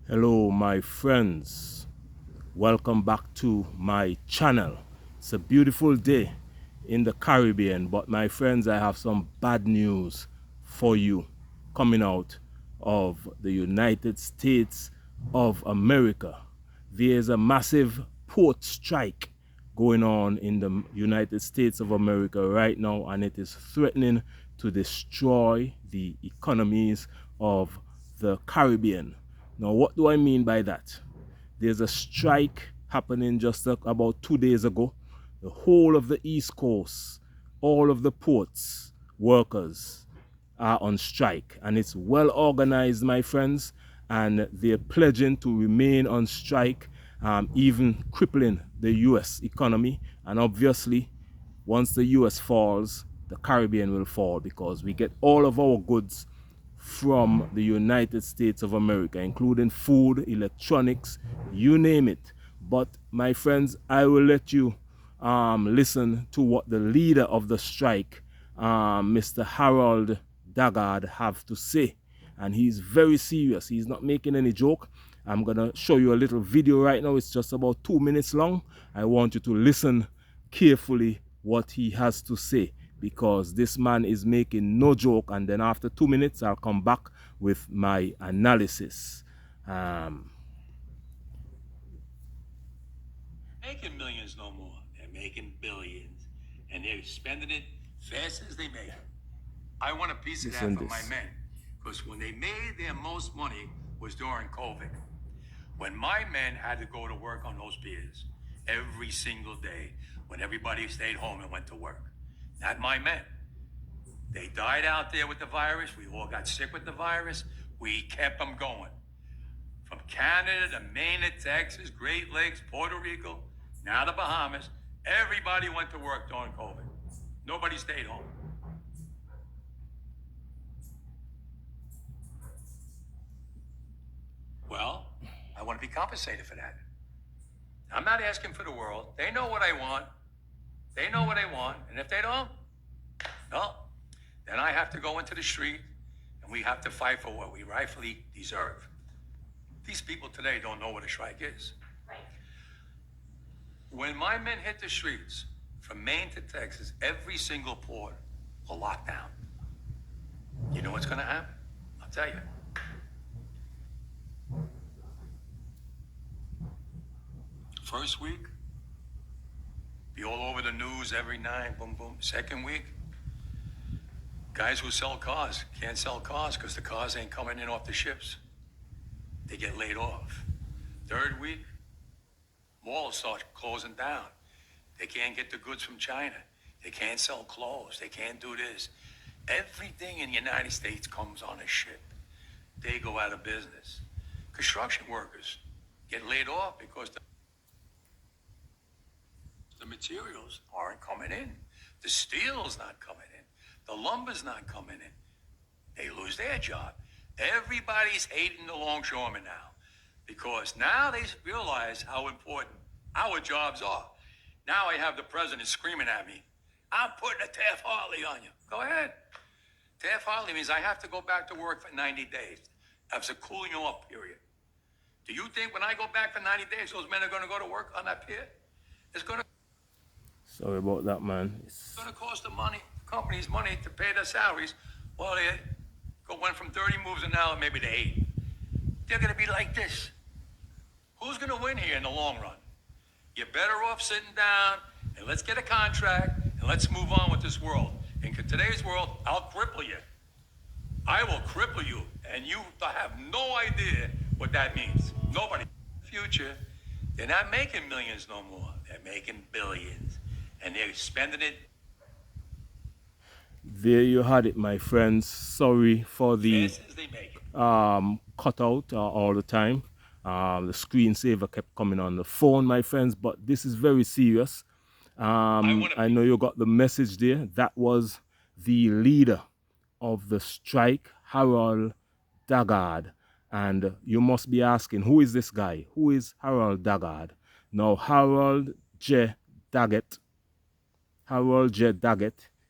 Hello my friends, welcome back to my channel. It's a beautiful day in the Caribbean, but my friends, I have some bad news for you coming out of the United States of America. There's a massive port strike going on in the United States of America right now, and it is threatening to destroy the economies of the Caribbean. Now, what do I mean by that? There's a strike happening just about 2 days ago. The whole of the East Coast, all of the ports workers are on strike, and it's well organized, my friends, and they're pledging to remain on strike, even crippling the U.S. economy. And obviously, once the U.S. falls, the Caribbean will fall, because we get all of our goods from the United States of America, including food, electronics, you name it. But my friends, I will let you listen to what the leader of the strike, Mr. Harold Daggett, have to say. And he's very serious. He's not making any joke. I'm gonna show you a little video right now. It's just about 2 minutes long. I want you to listen carefully what he has to say, because this man is making no joke. And then after 2 minutes, I'll come back with my analysis. Making millions no more. They're making billions. And they're spending it fast as they make it. I want a piece of that for my men. Because when they made their most money was during COVID. When my men had to go to work on those piers every single day, when everybody stayed home and went to work. Not my men. They died out there with the virus. We all got sick with the virus. We kept them going. From Canada to Maine to Texas, Great Lakes, Puerto Rico, now the Bahamas, everybody went to work during COVID. Nobody stayed home. Well, I want to be compensated for that. I'm not asking for the world. They know what I want. They know what I want. And if they don't, well, then I have to go into the street and we have to fight for what we rightfully deserve. These people today don't know what a strike is. Right. When my men hit the streets, from Maine to Texas, every single port will lock down. You know what's going to happen? I'll tell you. First week, be all over the news every night, boom, boom. Second week, guys who sell cars can't sell cars because the cars ain't coming in off the ships. They get laid off. Third week, malls start closing down. They can't get the goods from China. They can't sell clothes. They can't do this. Everything in the United States comes on a ship. They go out of business. Construction workers get laid off because the materials aren't coming in. The steel's not coming in. The lumber's not coming in. They lose their job. Everybody's hating the longshoremen now, because now they realize how important our jobs are. Now I have the president screaming at me, I'm putting a Taft-Hartley on you. Go ahead. Taft-Hartley means I have to go back to work for 90 days. That's a cooling off period. Do you think when I go back for 90 days, those men are going to go to work on that pier? It's going to... Sorry about that, man. It's going to cost the companies money to pay their salaries. Well, they went from 30 moves an hour maybe to 8. They're going to be like this. Who's going to win here in the long run? You're better off sitting down and let's get a contract and let's move on with this world. In today's world, I'll cripple you. I will cripple you, and you have no idea what that means. Nobody. Future, they're not making millions no more. They're making billions, and they're spending it. There you had it, my friends. Sorry for the cutout all the time. The screensaver kept coming on the phone, my friends, but this is very serious. I know you got the message there. That was the leader of the strike, Harold Daggett. And you must be asking, who is this guy? Who is Harold Daggett? Now, Harold J. Daggett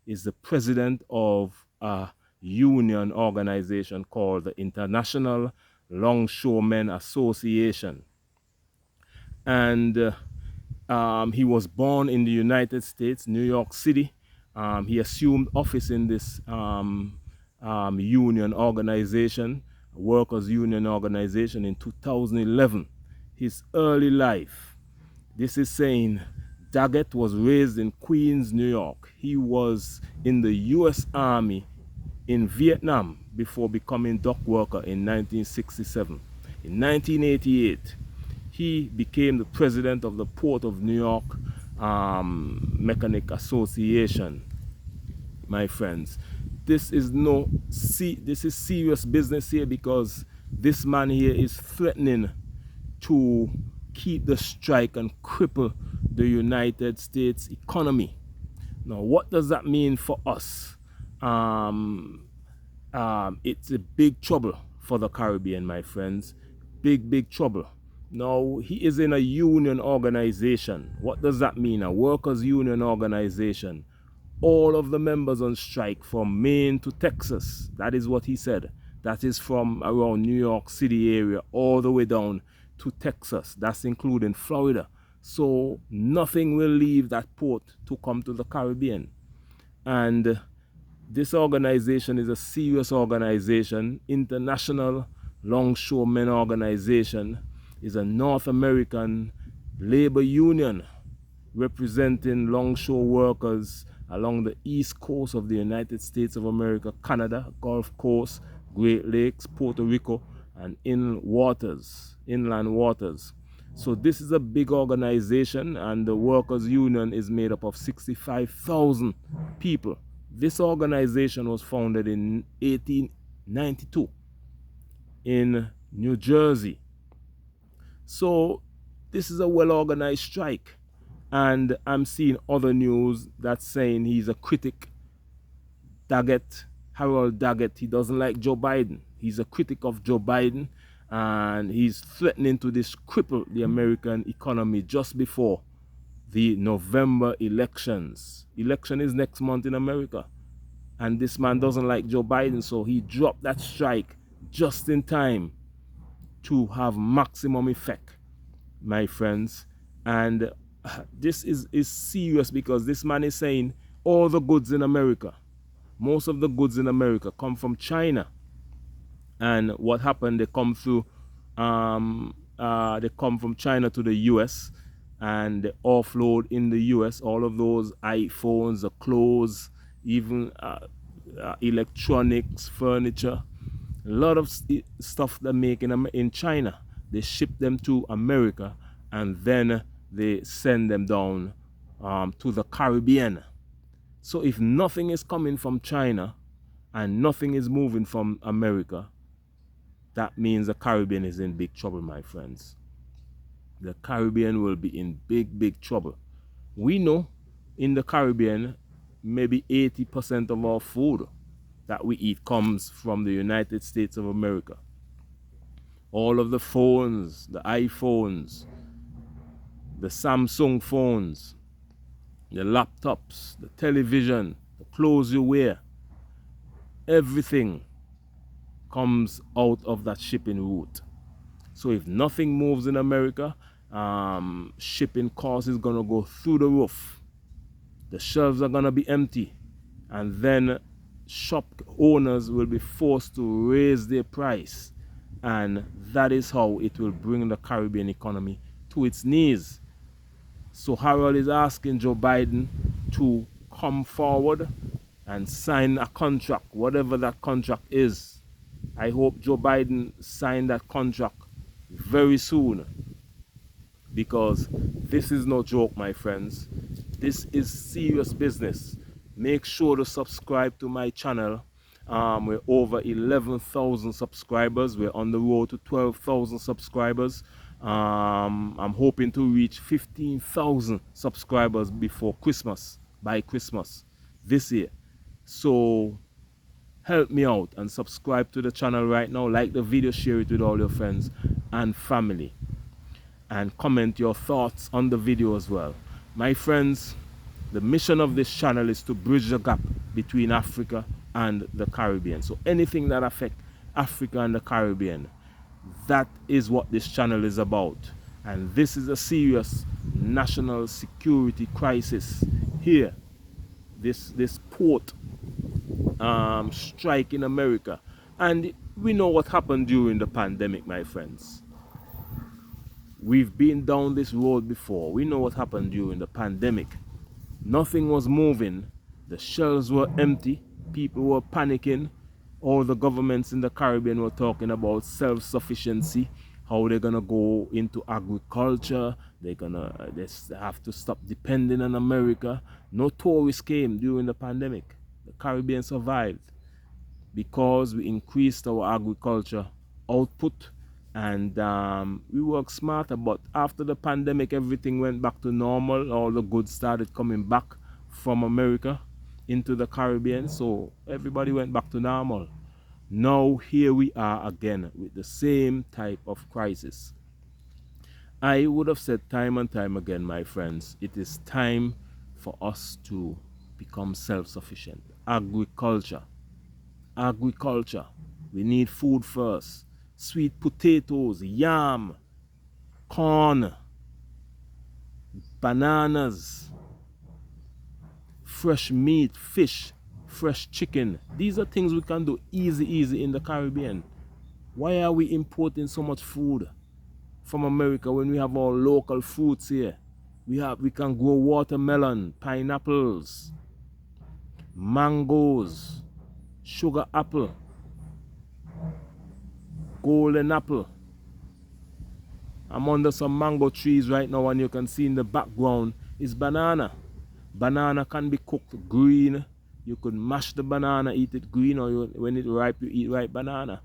is the president of a union organization called the International Longshoremen Association. And he was born in the United States, New York City. He assumed office in this union organization, workers' union organization, in 2011. His early life. This is saying Daggett was raised in Queens, New York. He was in the U.S. Army in Vietnam before becoming dock worker in 1967. In 1988, he became the president of the Port of New York Mechanic Association. My friends, this is serious business here, because this man here is threatening to keep the strike and cripple the United States economy. Now, what does that mean for us? It's a big trouble for the Caribbean, my friends. Big trouble. Now, he is in a union organization. What does that mean? A workers' union organization. All of the members on strike from Maine to Texas. That is what he said. That is from around New York City area all the way down to Texas. That's including Florida. So nothing will leave that port to come to the Caribbean. And this organization is a serious organization. International Longshoremen Organization is a North American labor union representing longshore workers along the east coast of the United States of America, Canada, Gulf Coast, Great Lakes, Puerto Rico, and inland waters. So this is a big organization, and the workers' union is made up of 65,000 people. This organization was founded in 1892 in New Jersey. So this is a well-organized strike. And I'm seeing other news that's saying he's a critic. Daggett, Harold Daggett, he doesn't like Joe Biden. He's a critic of Joe Biden, and he's threatening to cripple the American economy just before the November elections. Election is next month in America. And this man doesn't like Joe Biden, so he dropped that strike just in time to have maximum effect, my friends. And this is serious, because this man is saying all the goods in America, most of the goods in America come from China. And what happened, they come through, they come from China to the US, and they offload in the US all of those iPhones, the clothes, even electronics, furniture, a lot of stuff they make in China. They ship them to America, and then they send them down to the Caribbean. So if nothing is coming from China and nothing is moving from America, that means the Caribbean is in big trouble, my friends. The Caribbean will be in big trouble. We know in the Caribbean, maybe 80% of our food that we eat comes from the United States of America. All of the phones, the iPhones, the Samsung phones, the laptops, the television, the clothes you wear, everything comes out of that shipping route. So if nothing moves in America, shipping costs is going to go through the roof. The shelves are going to be empty, and then shop owners will be forced to raise their price, and that is how it will bring the Caribbean economy to its knees. So Harold is asking Joe Biden to come forward and sign a contract, whatever that contract is. I hope Joe Biden sign that contract very soon, because this is no joke, my friends. This is serious business. Make sure to subscribe to my channel. We're over 11,000 subscribers. We're on the road to 12,000 subscribers. I'm hoping to reach 15,000 subscribers before Christmas, by Christmas this year. So help me out and subscribe to the channel right now. Like the video, share it with all your friends and family, and comment your thoughts on the video as well. My friends, the mission of this channel is to bridge the gap between Africa and the Caribbean. So anything that affects Africa and the Caribbean, That is what this channel is about. And this is a serious national security crisis here. This port strike in America. And we know what happened during the pandemic, my friends. We've been down this road before. We know what happened during the pandemic. Nothing was moving. The shelves were empty. People were panicking. All the governments in the Caribbean were talking about self-sufficiency, how they're gonna go into agriculture. They have to stop depending on America. No tourists came during the pandemic. The Caribbean survived because we increased our agriculture output, and we worked smarter. But after the pandemic, everything went back to normal. All the goods started coming back from America into the Caribbean, so everybody went back to normal. Now here we are again with the same type of crisis. I would have said time and time again, my friends, it is time for us to become self-sufficient. Agriculture. We need food first. Sweet potatoes, yam, corn, bananas, fresh meat, fish, fresh chicken. These are things we can do easy in the Caribbean. Why are we importing so much food from America when we have our local fruits here? We can grow watermelon, pineapples, mangoes, sugar apple, golden apple. I'm under some mango trees right now, and you can see in the background is banana. Banana can be cooked green. You could mash the banana, eat it green, or when it's ripe, you eat ripe banana.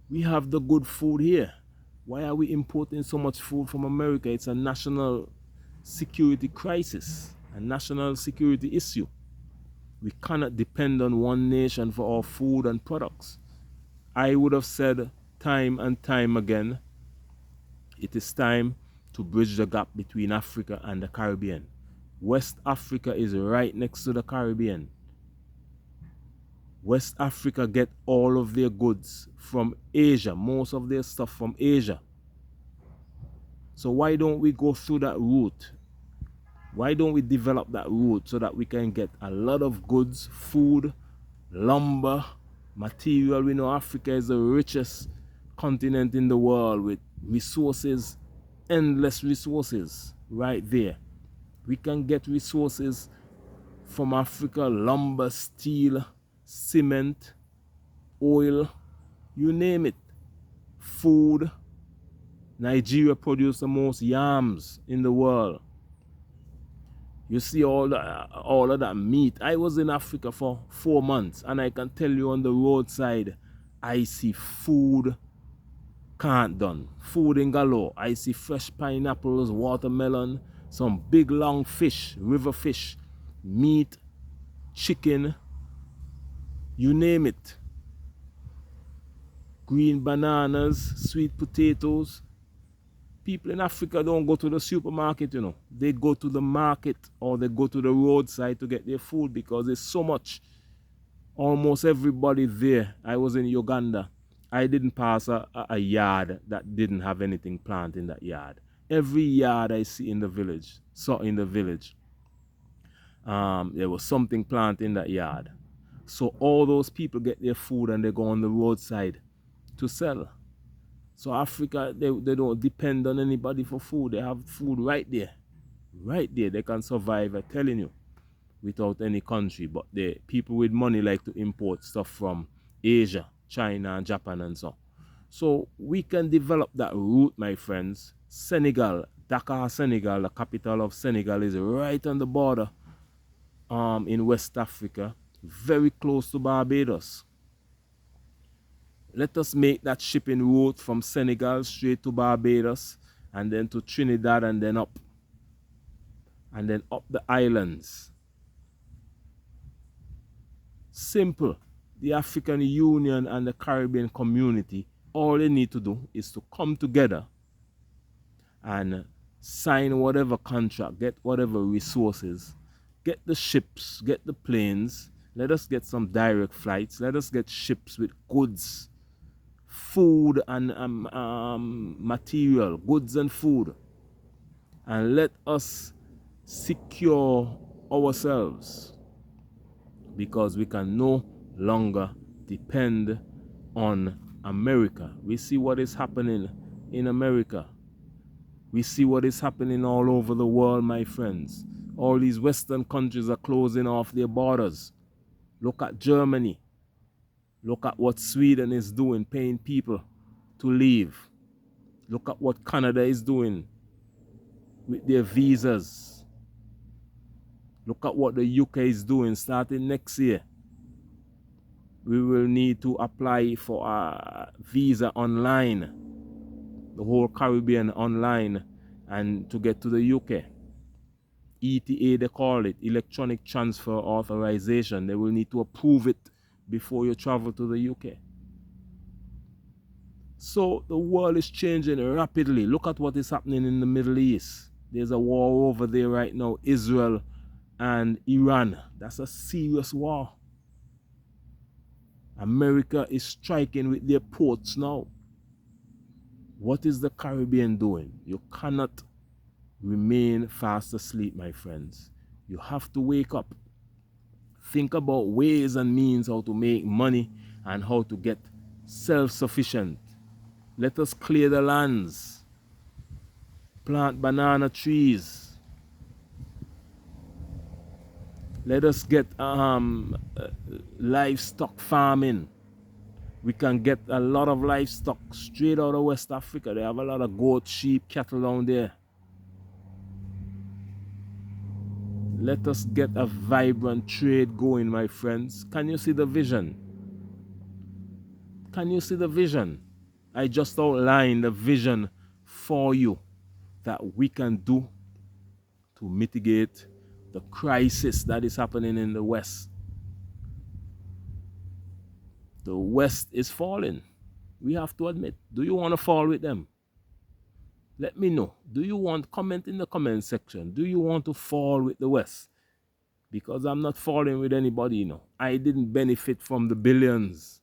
We have the good food here. Why are we importing so much food from America? It's a national security crisis, a national security issue. We cannot depend on one nation for our food and products. I would have said time and time again, it is time to bridge the gap between Africa and the Caribbean. West Africa is right next to the Caribbean. West Africa get all of their goods from Asia, most of their stuff from Asia. So why don't we go through that route? Why don't we develop that route so that we can get a lot of goods, food, lumber, material? We know Africa is the richest continent in the world with resources, endless resources right there. We can get resources from Africa, lumber, steel, cement, oil, you name it. Food. Nigeria produces the most yams in the world. You see all of that meat. I was in Africa for 4 months, and I can tell you on the roadside, I see food can't done. Food in galore. I see fresh pineapples, watermelon, some big long fish, river fish, meat, chicken, you name it. Green bananas, sweet potatoes. People in Africa don't go to the supermarket, you know. They go to the market or they go to the roadside to get their food because there's so much. Almost everybody there. I was in Uganda. I didn't pass a yard that didn't have anything planted in that yard. Every yard I see in the village, there was something planted in that yard. So all those people get their food and they go on the roadside to sell. So Africa, they don't depend on anybody for food. They have food right there. Right there. They can survive, I'm telling you, without any country. But the people with money like to import stuff from Asia, China, and Japan and so on. So we can develop that route, my friends. Senegal, Dakar, Senegal, the capital of Senegal, is right on the border in West Africa, very close to Barbados. Let us make that shipping route from Senegal straight to Barbados, and then to Trinidad, and then up the islands. Simple. The African Union and the Caribbean community, all they need to do is to come together and sign whatever contract, get whatever resources, get the ships, get the planes. Let us get some direct flights. Let us get ships with goods food and material, goods and food, and let us secure ourselves, because we can no longer depend on America. We see what is happening in America. We see what is happening all over the world, my friends. All these Western countries are closing off their borders. Look at Germany. Look at what Sweden is doing, paying people to leave. Look at what Canada is doing with their visas. Look at what the UK is doing starting next year. We will need to apply for a visa online, the whole Caribbean online, and to get to the UK. ETA, they call it, electronic transfer authorization. They will need to approve it before you travel to the UK. So the world is changing rapidly. Look at what is happening in the Middle East. There's a war over there right now, Israel and Iran. That's a serious war. America is striking with their ports now. What is the Caribbean doing? You cannot remain fast asleep, my friends. You have to wake up. Think about ways and means how to make money and how to get self-sufficient. Let us clear the lands. Plant banana trees. Let us get livestock farming. We can get a lot of livestock straight out of West Africa. They have a lot of goat, sheep, cattle down there. Let us get a vibrant trade going, my friends. Can you see the vision? Can you see the vision? I just outlined the vision for you that we can do to mitigate the crisis that is happening in the West. The West is falling. We have to admit. Do you want to fall with them? Let me know. Do you want, comment in the comment section. Do you want to fall with the West? Because I'm not falling with anybody, you know. I didn't benefit from the billions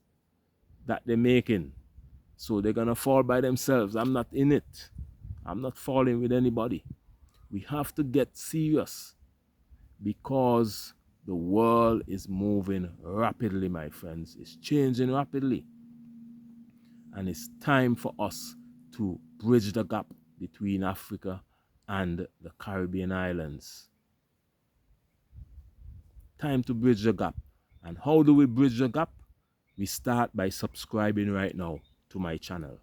that they're making. So they're going to fall by themselves. I'm not in it. I'm not falling with anybody. We have to get serious because the world is moving rapidly, my friends. It's changing rapidly. And it's time for us to bridge the gap between Africa and the Caribbean islands. Time to bridge the gap. And how do we bridge the gap? We start by subscribing right now to my channel.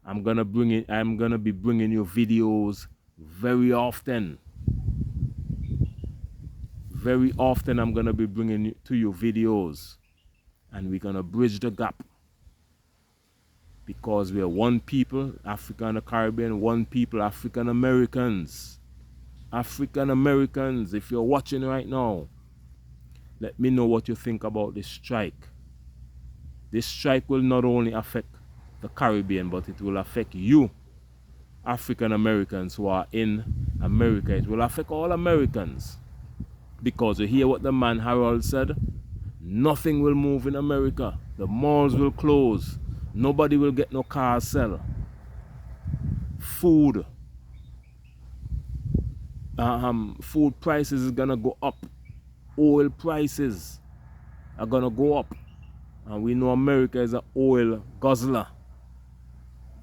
I'm gonna be bringing you videos very often. Very often I'm gonna be bringing to you videos, and we're gonna bridge the gap. Because we are one people, Africa and the Caribbean, one people, African Americans. African Americans, if you're watching right now, let me know what you think about this strike. This strike will not only affect the Caribbean, but it will affect you, African Americans who are in America. It will affect all Americans. Because you hear what the man Harold said? Nothing will move in America. The malls will close. Nobody will get no cars sell. Food prices is gonna go up. Oil prices are gonna go up. And we know America is an oil guzzler.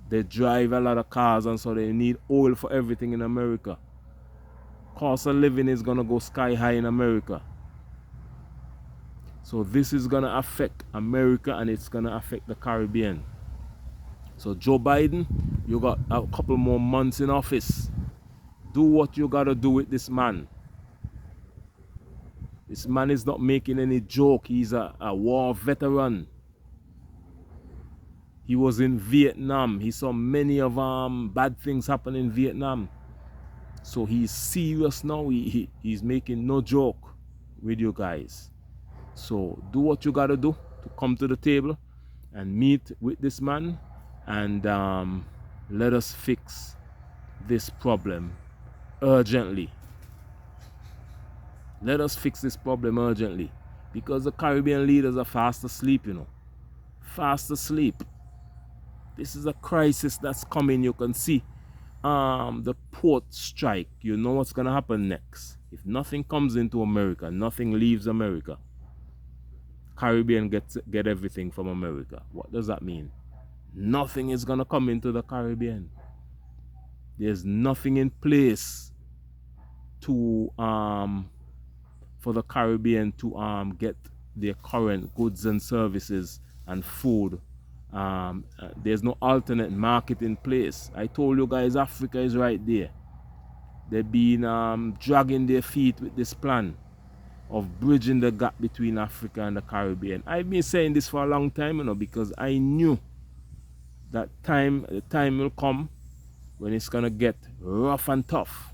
They drive a lot of cars, and so they need oil for everything in America. Cost of living is gonna go sky high in America. So this is gonna affect America, and it's gonna affect the Caribbean. So Joe Biden, you got a couple more months in office. Do what you gotta do with this man. This man is not making any joke. He's a war veteran. He was in Vietnam. He saw many of bad things happen in Vietnam. So he's serious now. He's making no joke with you guys. So do what you gotta do to come to the table and meet with this man, and let us fix this problem urgently. Let us fix this problem urgently, because the Caribbean leaders are fast asleep, you know. fast asleep. This is a crisis that's coming. You can see the port strike. You know what's gonna happen next. If nothing comes into America, nothing leaves America. Caribbean get everything from America. What does that mean? Nothing is gonna come into the Caribbean. There's nothing in place to for the Caribbean to get their current goods and services and food. There's no alternate market in place. I told you guys, Africa is right there. They've been dragging their feet with this plan of bridging the gap between Africa and the Caribbean. I've been saying this for a long time, because I knew that the time will come when it's gonna get rough and tough,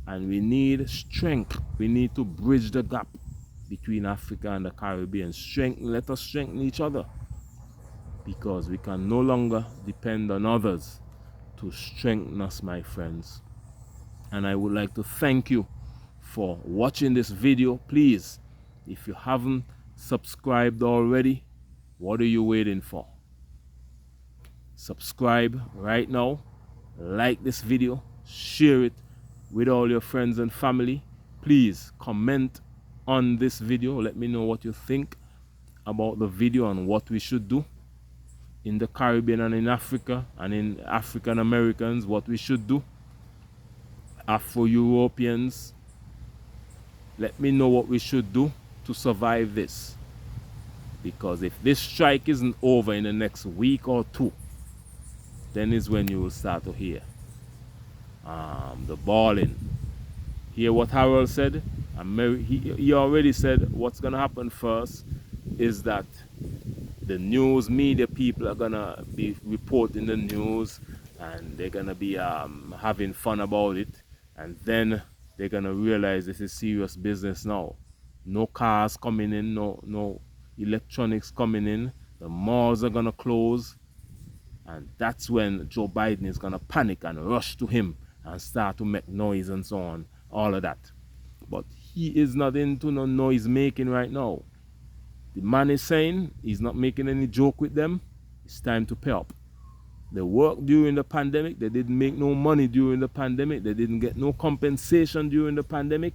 and we need strength. We need to bridge the gap between Africa and the Caribbean. Let us strengthen each other, because we can no longer depend on others to strengthen us, my friends. And I would like to thank you for watching this video. Please, if you haven't subscribed already, what are you waiting for? Subscribe right now, like this video, share it with all your friends and family. Please comment on this video. Let me know what you think about the video and what we should do in the Caribbean and in Africa, and in African Americans, what we should do. Afro-Europeans, let me know what we should do to survive this. Because if this strike isn't over in the next week or two, then is when you will start to hear the bawling. Hear what Harold said? He already said what's going to happen first is that the news media people are going to be reporting the news, and they're going to be having fun about it. And then they're going to realize this is serious business now. No cars coming in, no electronics coming in. The malls are going to close. And that's when Joe Biden is going to panic and rush to him and start to make noise and so on. All of that. But he is not into no noise making right now. The man is saying he's not making any joke with them. It's time to pay up. They worked during the pandemic. They didn't make no money during the pandemic. They didn't get no compensation during the pandemic.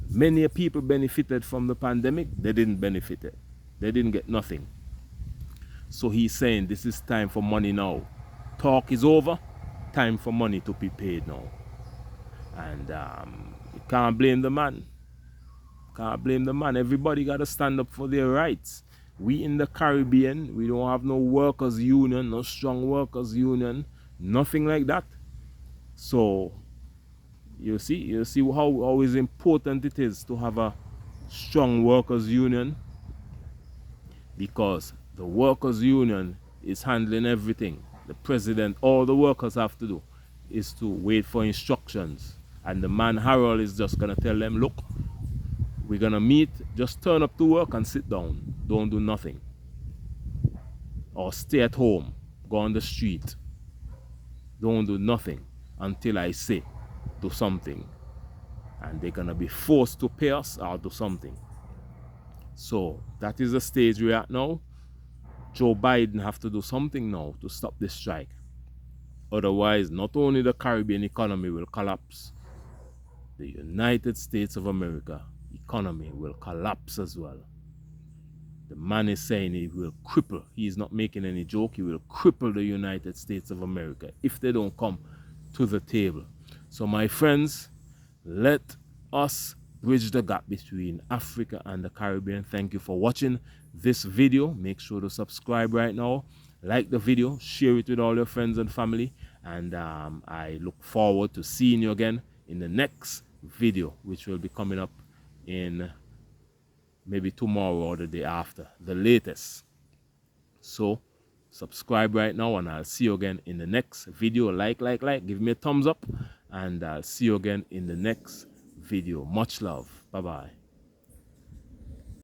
Many people benefited from the pandemic. They didn't benefit it. They didn't get nothing. So he's saying this is time for money now. Talk is over. Time for money to be paid now. And you can't blame the man. Can't blame the man. Everybody got to stand up for their rights. We in the Caribbean, we don't have no workers union, no strong workers union, nothing like that. So you see how is important it is to have a strong workers union, because the workers union is handling everything. The president, all the workers have to do is to wait for instructions, and the man Harold is just gonna tell them, look, we're gonna meet, just turn up to work and sit down. Don't do nothing. Or stay at home. Go on the street. Don't do nothing until I say do something. And they're gonna be forced to pay us or do something. So that is the stage we're at now. Joe Biden have to do something now to stop this strike. Otherwise, not only the Caribbean economy will collapse, the United States of America economy will collapse as well. The man is saying he will cripple. He is not making any joke. He will cripple the United States of America if they don't come to the table. So my friends, let us bridge the gap between Africa and the Caribbean. Thank you for watching this video. Make sure to subscribe right now. Like the video, share it with all your friends and family. And I look forward to seeing you again in the next video, which will be coming up in maybe tomorrow or the day after, the latest. So subscribe right now, and I'll see you again in the next video. Like, give me a thumbs up, and I'll see you again in the next video. Much love. Bye bye.